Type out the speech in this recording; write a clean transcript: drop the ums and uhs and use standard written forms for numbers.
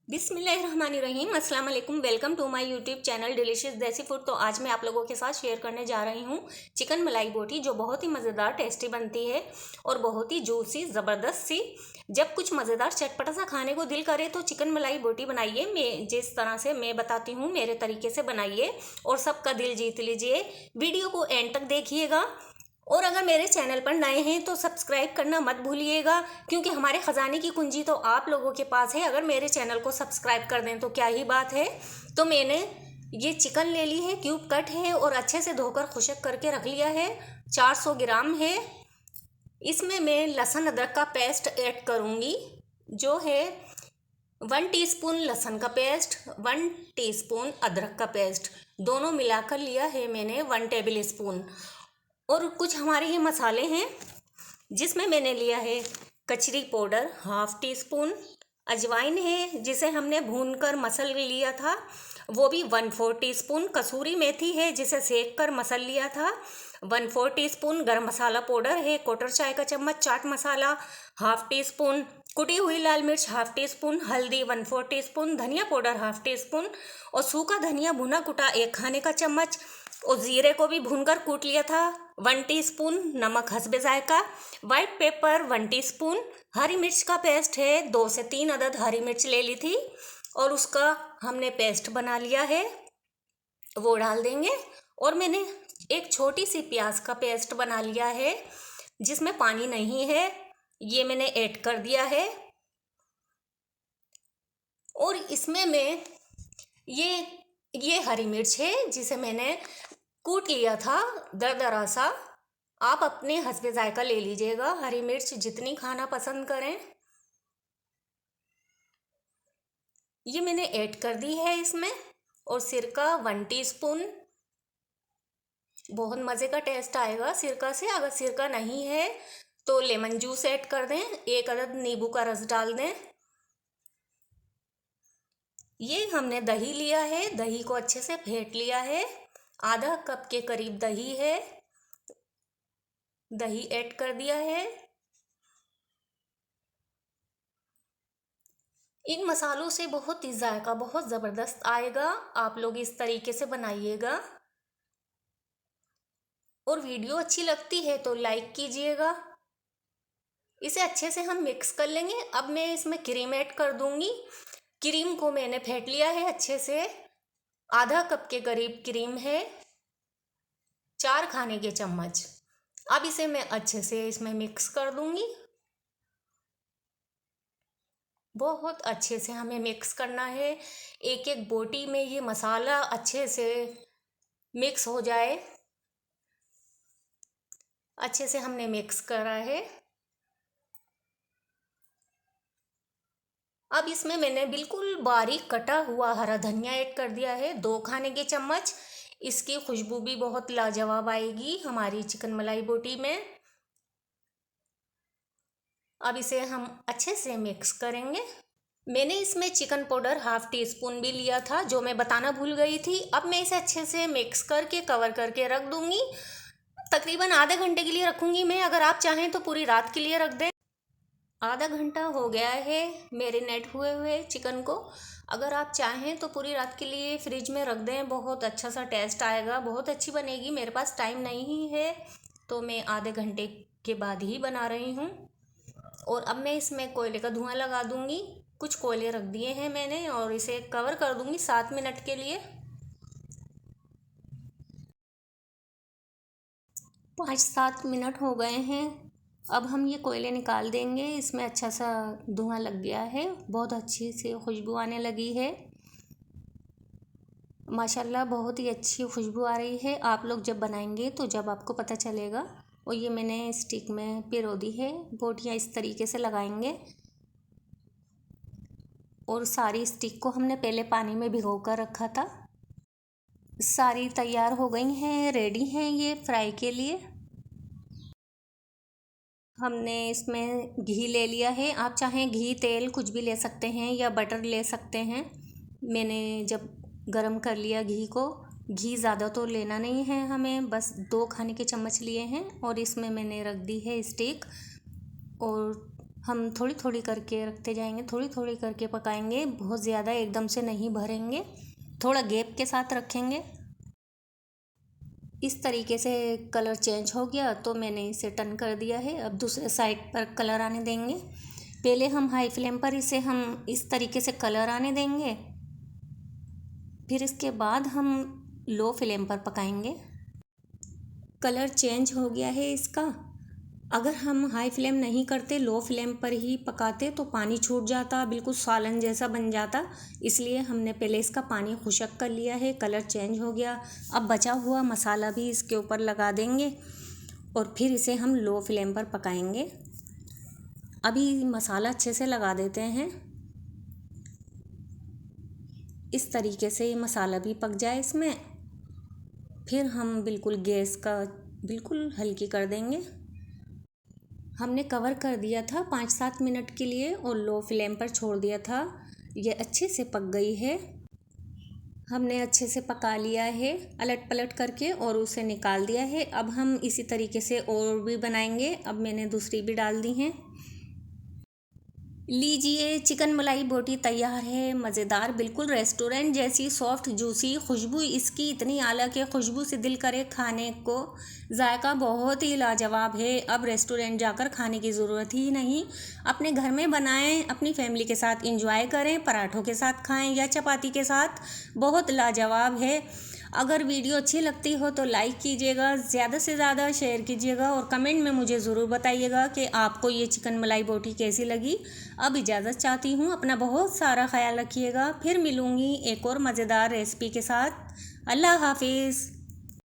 बिस्मिल्लाहिर्रहमानिर्रहीम। अस्सलाम वालेकुम। Welcome to my YouTube channel delicious desi food. तो आज मैं आप लोगों के साथ शेयर करने जा रही हूँ चिकन मलाई बोटी, जो बहुत ही मज़ेदार टेस्टी बनती है और बहुत ही जूसी ज़बरदस्त सी। जब कुछ मज़ेदार चटपटा सा खाने को दिल करे तो चिकन मलाई बोटी बनाइए। मैं जिस तरह से मैं बताती हूँ मेरे तरीके से बनाइए और सबका दिल जीत लीजिए। वीडियो को एंड तक देखिएगा और अगर मेरे चैनल पर नए हैं तो सब्सक्राइब करना मत भूलिएगा, क्योंकि हमारे ख़जाने की कुंजी तो आप लोगों के पास है। अगर मेरे चैनल को सब्सक्राइब कर दें तो क्या ही बात है। तो मैंने ये चिकन ले ली है, क्यूब कट है और अच्छे से धोकर खुशक करके रख लिया है। 400 ग्राम है। इसमें मैं लहसुन अदरक का पेस्ट ऐड करूँगी, जो है 1 टीस्पून लहसुन का पेस्ट, 1 टीस्पून अदरक का पेस्ट, दोनों मिलाकर लिया है मैंने 1 टेबल स्पून। और कुछ हमारे ये मसाले हैं, जिसमें मैंने लिया है कचरी पाउडर 1/2 टीस्पून, अजवाइन है जिसे हमने भूनकर मसल लिया था वो भी 1/4 टीस्पून, कसूरी मेथी है जिसे सेक कर मसल लिया था 1/4 टीस्पून, गरम मसाला पाउडर है 1/4 चाय का चम्मच, चाट मसाला 1/2 टीस्पून, कुटी हुई लाल मिर्च 1/2 टीस्पून, हल्दी 1/4 टीस्पून, धनिया पाउडर 1/2 टीस्पून और सूखा धनिया भुना कुटा 1 खाने का चम्मच और जीरे को भी भूनकर कूट लिया था 1 टीस्पून, नमक हस्बे जायका, वाइट पेपर 1 टीस्पून, हरी मिर्च का पेस्ट है 2 से 3 अदद हरी मिर्च ले ली थी और उसका हमने पेस्ट बना लिया है, वो डाल देंगे। और मैंने एक छोटी सी प्याज का पेस्ट बना लिया है जिसमें पानी नहीं है, ये मैंने ऐड कर दिया है। और इसमें मैं ये हरी मिर्च है जिसे मैंने कूट लिया था दरदरा सा। आप अपने हस्बे जायका ले लीजिएगा, हरी मिर्च जितनी खाना पसंद करें। ये मैंने ऐड कर दी है इसमें। और सिरका 1 टीस्पून, बहुत मज़े का टेस्ट आएगा सिरका से। अगर सिरका नहीं है तो लेमन जूस ऐड कर दें, 1 अदद नींबू का रस डाल दें। ये हमने दही लिया है, दही को अच्छे से फेंट लिया है, आधा कप के करीब दही है, दही ऐड कर दिया है। इन मसालों से बहुत ही जायका बहुत ज़बरदस्त आएगा। आप लोग इस तरीके से बनाइएगा और वीडियो अच्छी लगती है तो लाइक कीजिएगा। इसे अच्छे से हम मिक्स कर लेंगे। अब मैं इसमें क्रीम ऐड कर दूंगी। क्रीम को मैंने फेंट लिया है अच्छे से, आधा कप के करीब क्रीम है, 4 खाने के चम्मच। अब इसे मैं अच्छे से इसमें मिक्स कर दूंगी। बहुत अच्छे से हमें मिक्स करना है, एक एक बोटी में ये मसाला अच्छे से मिक्स हो जाए। अच्छे से हमने मिक्स करा है। अब इसमें मैंने बिल्कुल बारीक कटा हुआ हरा धनिया ऐड कर दिया है 2 खाने के चम्मच। इसकी खुशबू भी बहुत लाजवाब आएगी हमारी चिकन मलाई बोटी में। अब इसे हम अच्छे से मिक्स करेंगे। मैंने इसमें चिकन पाउडर 1/2 टीस्पून भी लिया था, जो मैं बताना भूल गई थी। अब मैं इसे अच्छे से मिक्स करके कवर करके रख दूंगी। तकरीबन आधे घंटे के लिए रखूंगी मैं, अगर आप चाहें तो पूरी रात के लिए रख दें। आधा घंटा हो गया है मैरिनेट हुए हुए चिकन को। अगर आप चाहें तो पूरी रात के लिए फ्रिज में रख दें, बहुत अच्छा सा टेस्ट आएगा, बहुत अच्छी बनेगी। मेरे पास टाइम नहीं है तो मैं आधे घंटे के बाद ही बना रही हूँ। और अब मैं इसमें कोयले का धुआं लगा दूँगी। कुछ कोयले रख दिए हैं मैंने और इसे कवर कर दूँगी 7 मिनट के लिए। 5-7 मिनट हो गए हैं। अब हम ये कोयले निकाल देंगे। इसमें अच्छा सा धुआं लग गया है, बहुत अच्छी सी खुशबू आने लगी है। माशाल्लाह बहुत ही अच्छी खुशबू आ रही है। आप लोग जब बनाएंगे तो जब आपको पता चलेगा। और ये मैंने स्टिक में पिरो दी है, बोटियाँ इस तरीके से लगाएंगे। और सारी स्टिक को हमने पहले पानी में भिगो कर रखा था। सारी तैयार हो गई हैं, रेडी हैं ये फ्राई के लिए। हमने इसमें घी ले लिया है, आप चाहें घी तेल कुछ भी ले सकते हैं या बटर ले सकते हैं। मैंने जब गरम कर लिया घी को, घी ज़्यादा तो लेना नहीं है हमें, बस 2 खाने के चम्मच लिए हैं। और इसमें मैंने रख दी है स्टिक और हम थोड़ी थोड़ी करके रखते जाएंगे, थोड़ी थोड़ी करके पकाएंगे, बहुत ज़्यादा एकदम से नहीं भरेंगे, थोड़ा गैप के साथ रखेंगे। इस तरीके से कलर चेंज हो गया तो मैंने इसे टर्न कर दिया है। अब दूसरे साइड पर कलर आने देंगे। पहले हम हाई फ्लेम पर इसे हम इस तरीके से कलर आने देंगे, फिर इसके बाद हम लो फ्लेम पर पकाएंगे। कलर चेंज हो गया है इसका। अगर हम हाई फ्लेम नहीं करते, लो फ्लेम पर ही पकाते तो पानी छूट जाता, बिल्कुल सालन जैसा बन जाता। इसलिए हमने पहले इसका पानी खुशक कर लिया है। कलर चेंज हो गया। अब बचा हुआ मसाला भी इसके ऊपर लगा देंगे और फिर इसे हम लो फ्लेम पर पकाएंगे। अभी मसाला अच्छे से लगा देते हैं, इस तरीके से मसाला भी पक जाए इसमें। फिर हम बिल्कुल गैस का बिल्कुल हल्की कर देंगे। हमने कवर कर दिया था 5-7 मिनट के लिए और लो फ्लेम पर छोड़ दिया था। ये अच्छे से पक गई है। हमने अच्छे से पका लिया है अलट पलट करके और उसे निकाल दिया है। अब हम इसी तरीके से और भी बनाएंगे। अब मैंने दूसरी भी डाल दी हैं। लीजिए, चिकन मलाई बोटी तैयार है। मज़ेदार, बिल्कुल रेस्टोरेंट जैसी सॉफ्ट जूसी। खुशबू इसकी इतनी आला कि खुशबू से दिल करे खाने को। जायका बहुत ही लाजवाब है। अब रेस्टोरेंट जाकर खाने की ज़रूरत ही नहीं, अपने घर में बनाएं, अपनी फैमिली के साथ एंजॉय करें। पराठों के साथ खाएं या चपाती के साथ, बहुत लाजवाब है। अगर वीडियो अच्छी लगती हो तो लाइक कीजिएगा, ज़्यादा से ज़्यादा शेयर कीजिएगा और कमेंट में मुझे ज़रूर बताइएगा कि आपको ये चिकन मलाई बोटी कैसी लगी। अब इजाज़त चाहती हूँ, अपना बहुत सारा ख्याल रखिएगा। फिर मिलूँगी एक और मज़ेदार रेसिपी के साथ। अल्लाह हाफिज़।